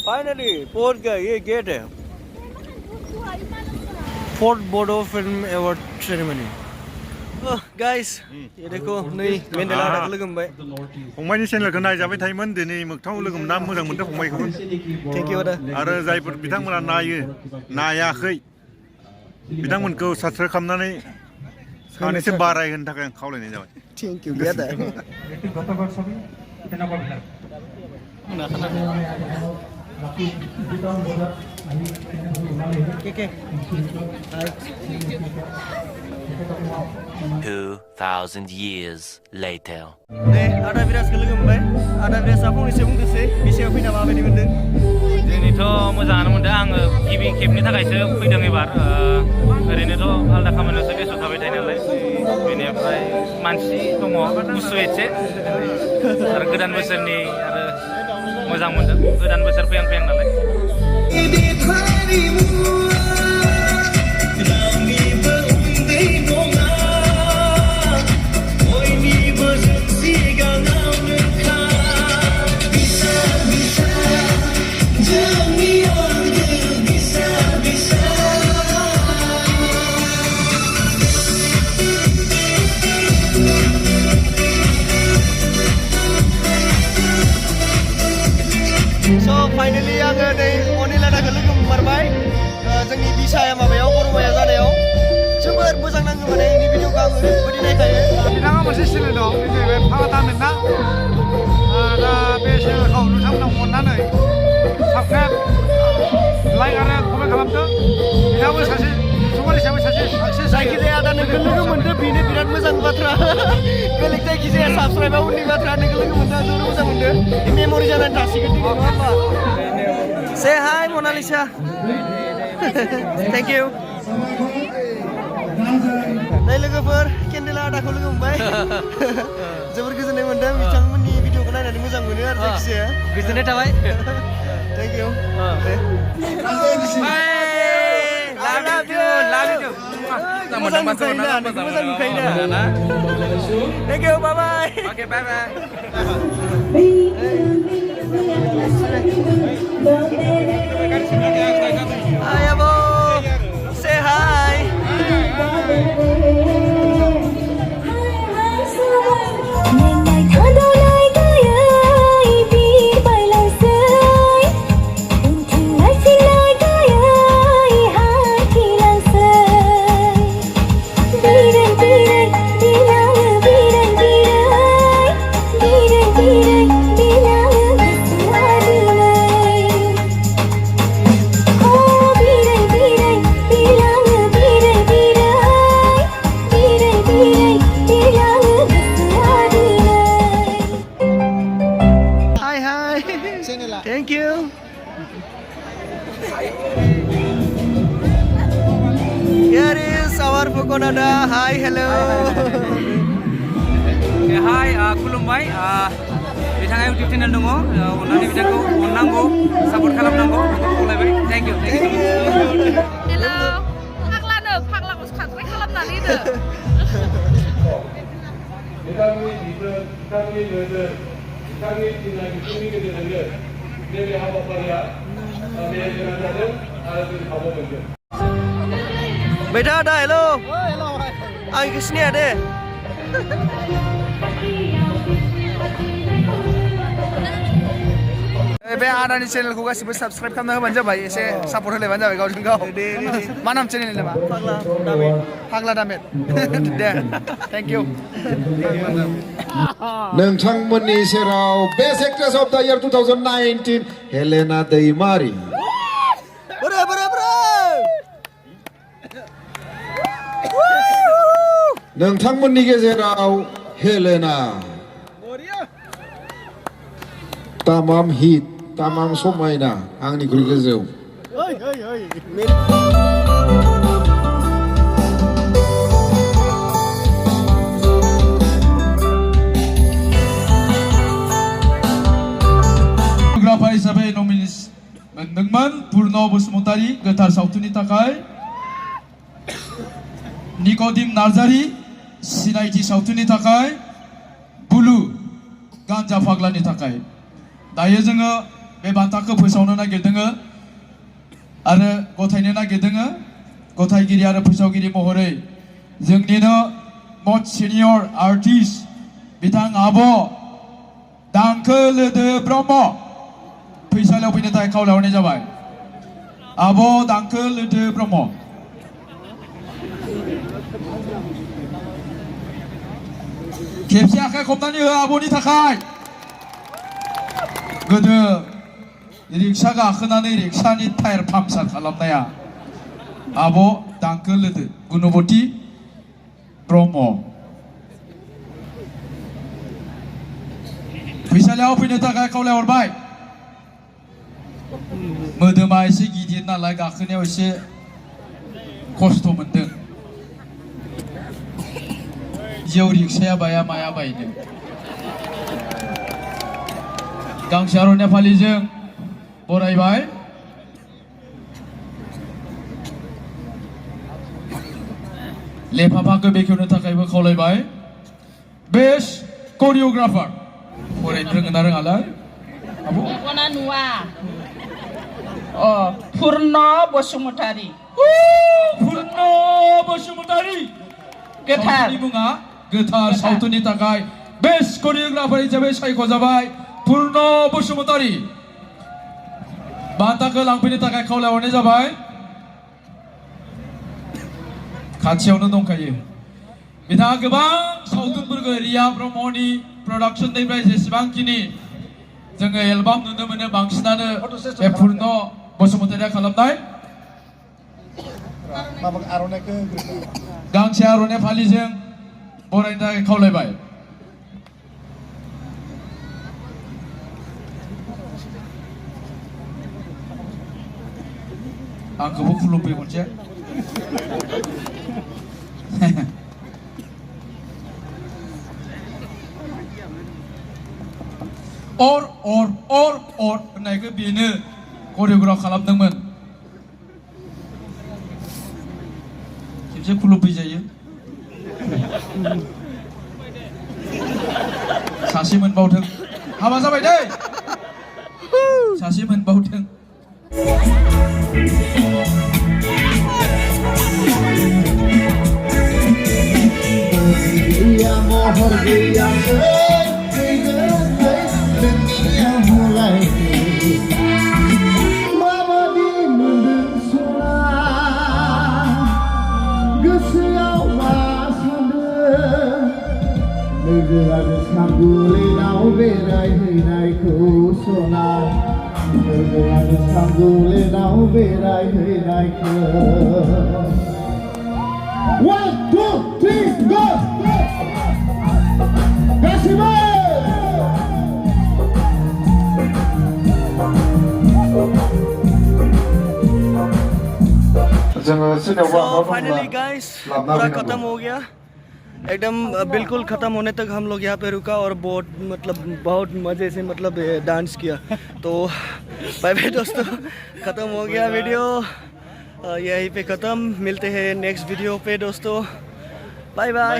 Finally पहुंच गए ये गेट है fourth Bodo film award ceremony guys ये देखो नै मेन्डेला आदाखौ लोगो मोनबाय फंबायनि चेनेलखौ नायजाबाय थायोमोन दिनै मोगथाङाव लोगो मोनना मोजां मोनदों फंबायखौबो थेंक इउ आदा आरो जायफोर बिथांमोना नायाखै बिथांमोनखौ साबस्क्राइब खालामनानै सानैसो बाराय होनो थाखाय आं खावलायनाय जाबाय थेंक इउ गैया दा के 2,000 years later. दे आदा बिराजखौ लोगो मोनबाय आदा बिराजआ फंनैसो बुंदोसै बिसायाव फैना माबायदि मोनदों जोंनिथ' मोजाङानो मोनदों आङो गिबि खेबनि थाखायसो फैदों एबार ओरैनोथ' आलदा खामानियावसो बेस्थ' थाबाय थायो नालाय बेनिफ्राय मानसि दङ गुसु एसे आरो गोदान बोसोरनि आरो मोजां मोनदों गोदान बोसोर फैहां नालाय So finally आङो नै अनिलादाखौ लोगो मोनबाय जोंनि बिसाया माबायाव बर'माया जानायाव जोबोर मोजां नाङो माने इनि भिडिअखौ आं ओरैबायदि नायखायो बिथाङा मोनसे चेनेल दं बे जाहैबाय फागा दामेन्ट ना दा बे चेनेलखौ नोंथांमोना अननानै साबस्क्राइब लाइक आरो कमेन्ट खालामदो बिथाङाबो सासे इउटुबार हिसाबै सासे साक्सेस जायखिजाया दा नोंखौ लोगो मोनदो बेनो बिराद मोजां बाथ्रा बेलेग जायखिजाया साबस्क्राइबा उननि बाथ्रा नोंखौ लोगो मोनदो जोबोर मोजां मोनदो मेम'रि जानानै थासिगोन दिनै नङा होमबा से हाय मनालिसा थेंक इउ नै लोगोफोर केन्डेला आदाखौ लोगो मोनबाय जोबोर गोजोननाय मोनदों बिथांमोननि भिडिअखौ नायनानै मोजां मोनो आरो जायखिजाया गोजोननाय थाबाय थेंक इउ मोजां नुखायोना मोजां नुखायोना thank you bye bye okay bye bye Hi Abo, say hi. Thank you. Here is our Fukonada. Hi, hello. Hi, खुलुमबाय बिथाङा इउटिउब चेनेल दङ अननानै बिथांखौ अननांगौ सापर्ट खालामनांगौ खावलायबाय थेंक इउ हेलौ फाग्लाखौ साबस्क्राइब खालामनानै होदो बेटा आदा हेलो आं इखौ सिनाया दे बे आदानि चेनेलखौ गासिबो साबस्क्राइब खालामना होबानो जाबाय एसे सापर्ट होलायबानो जाबाय गावजों गाव मा नाम चेनेलनि नामा फाग्ला दामेट दे थेंक इउ नोंथांमोननि सेराव बेस्ट एक्ट्रेस अफ द इयार 2019 हेलेना दैमारि नोंथांमोननि गेजेराव हेलेना तामाम हिट तामाम समायना आंनिख्रुइ गोजौ फोटोग्राफार हिसाबै नमिनेस मोनदोंमोन पुर्ण बसुमतारी गोथार सावथुननि थाखाय निक'दिम नार्जारी सिनायथि सावथुननि थाखाय बुलु गान्जा फाग्लानि थाखाय दायो जोङो बे बाथ्राखौ फोसावनो नागिरदों आरो गथायनो नागिरदों गथायगिरि आरो फोसावगिरि महरै जोंनिनो मस्ट सिनियर आर्टिस्ट बिथां आब' दांखो लोदो ब्रह्म फैसालियाव फैनो थाखाय खावलायहरनाय जाबाय आब' दांखो लोदो ब्रह्म खेबसे आखाइ खबनानै हो आब'नि थाखाय गोदो रिक्सा गाखोनानै रिक्सानि टायार पाम्पसार खालामनाया आब' दांखो लोदो गुणबती ब्रह्म फैसालियाव फैनो थाखाय खावलायहरबाय मोदोमा एसे गिदिर नालाय गाखोनायाव एसे खस्थ' मोनदों जिउ रिक्साया बाया माया बायनो गांसे आर'नाइ फालिजों बरायबाय लेफाफाखौ बेखेवनो थाखायबो खावलायबाय बेस्ट करिय'ग्राफार फरायनो रोंगोन ना रोङालाय आब' मेगना नुवा पुर्ण बसुमतारी पुर्ण बसुमतारी गोथार मुङा गोथार सावथुननि थाखाय बेस्ट करिय'ग्राफार हिसाबै सायख'जाबाय पुर्ण बसुमतारी बान्थाखौ लांफैनो थाखाय खावलायहरनाय जाबाय खाथियावनो दंखायो बिथाङा गोबां सावथुनफोरखौ रिया ब्रह्मनि प्रडाक्शननिफ्राय जेसेबांखिनि जोङो एलबाम नुनो मोनो बांसिनानो बे पुर्ण बसुमतारीया खालामनाय गांसे आर'नाइ फालिजों बरायनो थाखाय खावलायबाय आंखौबो खुलुमफै मोनसे अर होननायखौ बेनो करिय'ग्राफ खालामदोंमोन खेबसे खुलुमफै जायो सासे मोनबावथों हाबा जाबाय दै सासे मोनबावथों Sanggulinaw beray hinay ko sona Sanggulinaw beray hinay ko 1, 2, 3, go! Kasih So finally guys पूरा खत्म हो गया एकदम बिल्कुल ख़त्म होने तक हम लोग यहाँ पे रुका और बहुत मज़े से डांस किया तो बाय बाय दोस्तों ख़त्म हो गया वीडियो यहीं पे ख़त्म मिलते हैं नेक्स्ट वीडियो पे दोस्तों बाय बाय।